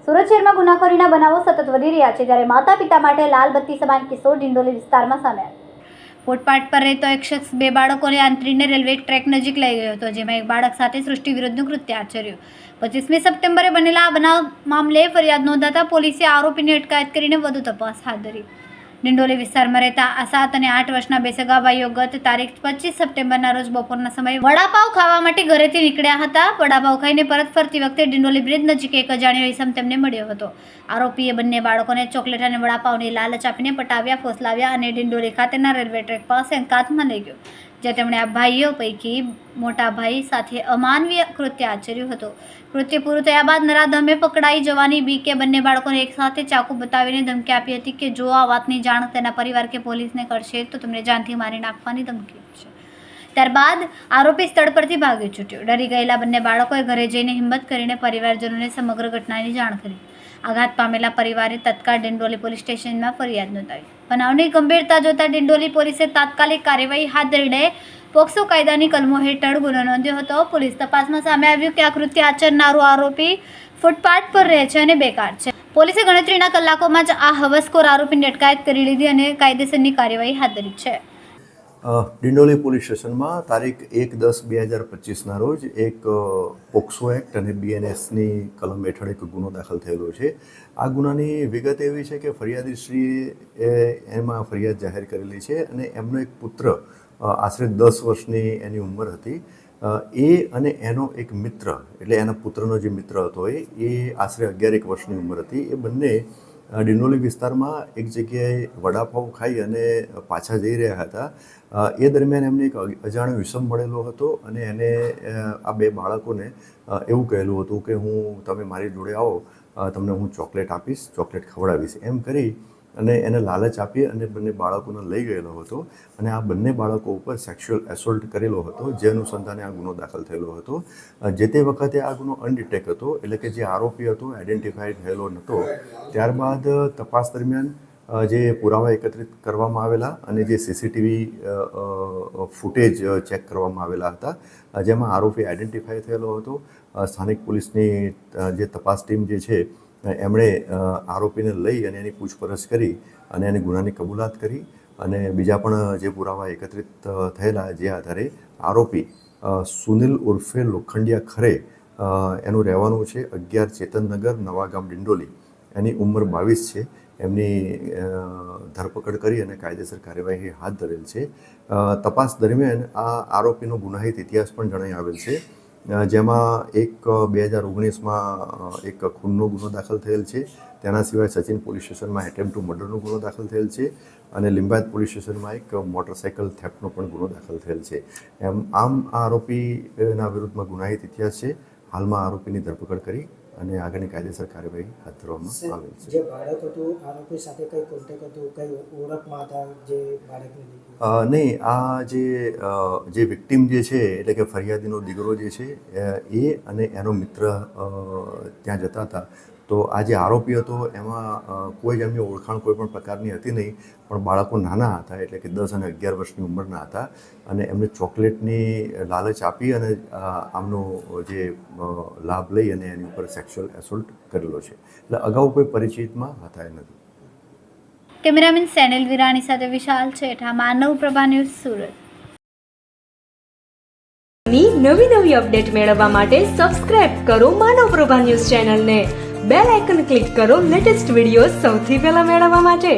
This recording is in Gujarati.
સુરત શહેરમાં ગુનાખોરીના બનાવો સતત વધી રહ્યા છે, ત્યારે માતા પિતા માટે લાલ બત્તી સમાન કિસ્સો ડિંડોલી વિસ્તારમાં સામે આવ્યો। ફૂટપાથ પર રહેતો એક શખ્સ બે બાળકોને આંતરીને રેલવે ટ્રેક નજીક લઈ ગયો હતો, જેમાં એક બાળક સાથે સૃષ્ટિ વિરુદ્ધનું કૃત્ય આચર્યું। 25મી સપ્ટેમ્બરે બનેલા આ બનાવ મામલે ફરિયાદ નોંધાતા પોલીસે આરોપીની અટકાયત કરીને વધુ તપાસ હાથ ધરી। ડિંડોલી વિસ્તારમાં રહેતા આ 7 અને 8 વર્ષના બે સગા ભાઈઓ ગત તારીખ 25 સપ્ટેમ્બરના રોજ બપોરના સમયે વડાપાવ ખાવા માટે ઘરેથી નીકળ્યા હતા। વડાપાવ ખાઈને પરત ફરતી વખતે ડિંડોલી બ્રિજ નજીક એક અજાણ્યો ઈસમ તેમને મળ્યો હતો। આરોપીએ બંને બાળકોને ચોકલેટ અને વડાપાવની લાલચ આપીને પટાવ્યા, ફોસલાવ્યા અને ડિંડોલી ખાતેના રેલવે ટ્રેક પાસે એકાંતમાં લઈ ગયો, જ્યાં તેમણે આ ભાઈઓ પૈકી મોટા ભાઈ સાથે અમાનવીય કૃત્ય આચર્યું હતું। કૃત્ય પૂરું થયા બાદ નરાધમે પકડાઈ જવાની બીકે બંને બાળકોને એકસાથે ચાકુ બતાવીને ધમકી આપી હતી કે જો આ વાતની જાણ તેના પરિવાર કે પોલીસને કરશે તો તેમને જાનથી મારી નાખવાની ધમકી આપશે। ત્યારબાદ આરોપી સ્થળ પરથી ભાગી છૂટ્યો। ડરી ગયેલા બંને બાળકોએ ઘરે જઈને હિંમત કરીને પરિવારજનોને સમગ્ર ઘટનાની જાણ કરી। આઘાત પામેલા પરિવારે તત્કાળ ડિંડોલી પોલીસ સ્ટેશનમાં ફરિયાદ નોંધાવી। બનાવની ગંભીરતા જોતા ડિંડોલી પોલીસે તાત્કાલિક કાર્યવાહી હાથ ધરીને પોક્સો કાયદાની કલમો હેઠળ ગુનો નોંધ્યો હતો। પોલીસ તપાસમાં સામે આવ્યું કે આ કૃત્ય આચરનારો આરોપી ફૂટપાથ પર રહે છે અને બેકાર છે। પોલીસે ગણતરીના કલાકોમાં જ આ હવસખોર આરોપીની અટકાયત કરી લીધી અને કાયદેસરની કાર્યવાહી હાથ ધરી છે। ડિંડોલી પોલીસ સ્ટેશનમાં તારીખ 1/10/2025ના રોજ એક પોક્સો એક્ટ અને BNSની કલમ હેઠળ એક ગુનો દાખલ થયેલો છે। આ ગુનાની વિગત એવી છે કે ફરિયાદીશ્રીએ એમાં ફરિયાદ જાહેર કરેલી છે અને એમનો એક પુત્ર આશરે 10 વર્ષની એની ઉંમર હતી। એ અને એનો એક મિત્ર, એટલે એના પુત્રનો જે મિત્ર હતો એ આશરે 11 વર્ષની ઉંમર હતી। એ બંને ડિંડોલી વિસ્તારમાં એક જગ્યાએ વડાપાઉં ખાઈ અને પાછા જઈ રહ્યા હતા। એ દરમિયાન એમને એક અજાણ્યો ઈસમ મળેલો હતો અને એને આ બે બાળકોને એવું કહેલું હતું કે તમે મારી જોડે આવો, તમને હું ચોકલેટ આપીશ, ચોકલેટ ખવડાવીશ, એમ કરી અને એને લાલચ આપી અને બંને બાળકોને લઈ ગયેલો હતો અને આ બંને બાળકો ઉપર સેક્સ્યુઅલ એસોલ્ટ કરેલો હતો, જે અનુસંધાને આ ગુનો દાખલ થયેલો હતો। જે તે વખતે આ ગુનો અનડિટેક હતો, એટલે કે જે આરોપી હતો આઈડેન્ટિફાઈ થયેલો નહોતો। ત્યારબાદ તપાસ દરમિયાન જે પુરાવા એકત્રિત કરવામાં આવેલા અને જે CCTV ફૂટેજ ચેક કરવામાં આવેલા હતા, જેમાં આરોપી આઈડેન્ટિફાઈ થયેલો હતો। સ્થાનિક પોલીસની જે તપાસ ટીમ જે છે એમણે આરોપીને લઈ અને એની પૂછપરછ કરી અને એની ગુનાની કબૂલાત કરી અને બીજા પણ જે પુરાવા એકત્રિત થયેલા, જે આધારે આરોપી સુનિલ ઉર્ફે લોખંડિયા ખરે, એનું રહેવાનું છે 11 ચેતનનગર, નવાગામ, ડિંડોલી, એની ઉંમર 22 છે, એમની ધરપકડ કરી અને કાયદેસર કાર્યવાહી હાથ ધરેલ છે। તપાસ દરમિયાન આ આરોપીનો ગુનાહિત ઇતિહાસ પણ જણાઈ આવેલ છે, જેમાં એક 2019માં એક ખૂનનો ગુનો દાખલ થયેલ છે। તેના સિવાય સચિન પોલીસ સ્ટેશનમાં એટેમ્પ્ટ ટુ મર્ડરનો ગુનો દાખલ થયેલ છે અને લિંબાયત પોલીસ સ્ટેશનમાં એક મોટરસાઇકલ થેફ્ટનો પણ ગુનો દાખલ થયેલ છે। આમ આ આરોપીના વિરુદ્ધમાં ગુનાહિત ઇતિહાસ છે। હાલમાં આરોપીની ધરપકડ કરી અને આગળની કાયદેસર કાર્યવાહી હાથ ધરવામાં આવેલ છે। જે બાળક હતું, આરોપી સાથે કઈ કોન્ટેક્ટ હતું, કઈ ઓળખમાં હતા જે બાળકને? નહીં, આ જે વિક્ટિમ જે છે, એટલે કે ફરિયાદીનો દીકરો જે છે એ અને એનો મિત્ર ત્યાં જતા હતા। તો આ જે આરોપી હતો એમાં કોઈ જ એમની ઓળખાણ કોઈ પણ પ્રકારની હતી નહીં, પણ બાળકો નાના હતા, એટલે કે 10 અને 11 વર્ષની ઉંમરના હતા અને એમને ચોકલેટની લાલચ આપી અને આમનો જે લાભ લઈ અને એની ઉપર સેક્સ્યુઅલ એસોલ્ટ કરેલો છે। એટલે અગાઉ કોઈ પરિચિતમાં હતા એ નથી। કેમેરામેન સેનેલ વિરાણી સાથે વિશાલ છેઠા, માનવ પ્રભા ન્યૂઝ, સુરત। નવી અપડેટ મેળવવા માટે સબસ્ક્રાઇબ કરો માનવ પ્રભા ન્યૂઝ ચેનલને, બેલ આઇકન ક્લિક કરો લેટેસ્ટ વિડીયો સૌથી પહેલા મેળવવા માટે।